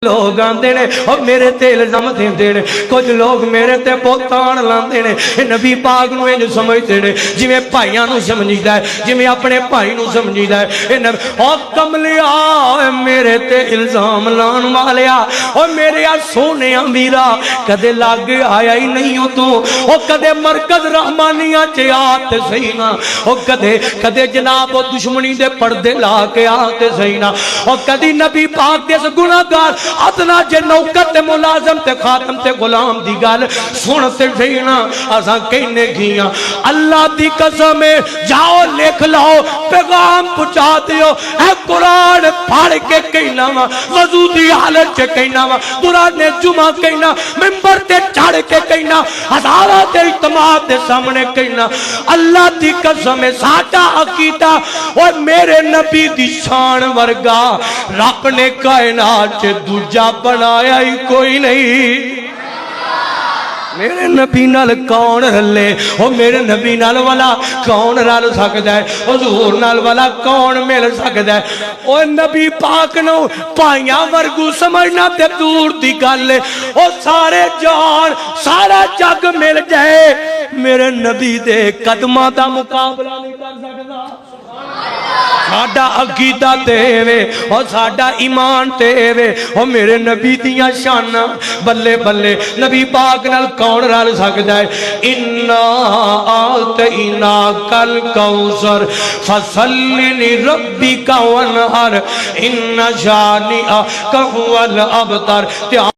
لوگ آندے نے اور میرے تے الزام دیندے نے، کچھ لوگ میرے تے بہتان لاندے نے، نبی پاک نو انج سمجھدے نے جویں بھائیاں نو سمجھیدا ہے، جویں اپنے بھائی نو سمجھیدا ہے۔ او کملیا میرے تے الزام لان والیا، او میرے سونیا میرا کدے لگ آیا ہی نہیں ہو تو، او کدے مرکز رحمانیہ چ آتے صحیح نا، او کدے جناب او دشمنی دے پردے لا کے آتے صحیح نا، او کدی نبی پاک دے گناہگار ادنا جے نوکر تے ملازم تے خاتم تے غلام دی گل سنتے جینا اساں کہنے گیاں اللہ دی قسم ہے، جاؤ لکھ لاؤ پیغام پہنچا دیو، اے قرآن پڑھ کے کہنا وا، وضو دی حالت چ کہنا وا، دوران جمعہ کہنا، منبر تے چڑھ کے کہنا، ہزاراں دے اجتماع دے سامنے کہنا، اللہ دی قسم ہے ساڈا عقیدہ اور میرے نبی دی شان ورگا رب نے کائنات دوجا بنایا ہی کوئی نہیں۔ میرے نبی نال کون رلے، او میرے نبی نال والا کون رل سکدا ہے، حضور نال والا کون مل سکدا ہے۔ او نبی پاک نو پائیاں ورگو سمجھنا تے دور دی گل ہے، او سارے جان سارا جگ مل جائے میرے نبی دے قدماں دا مقابلہ نہیں کر سکدا۔ ساڈا عقیدہ تیرے اور ساڈا ایمان تیرے اور میرے نبی دیاں شاناں بلے بلے نبی پاک نال کون رل سکدا ہے۔ انا اعطیناک الکوثر فصلی لربک وانحر ان شانئک هو الابتر۔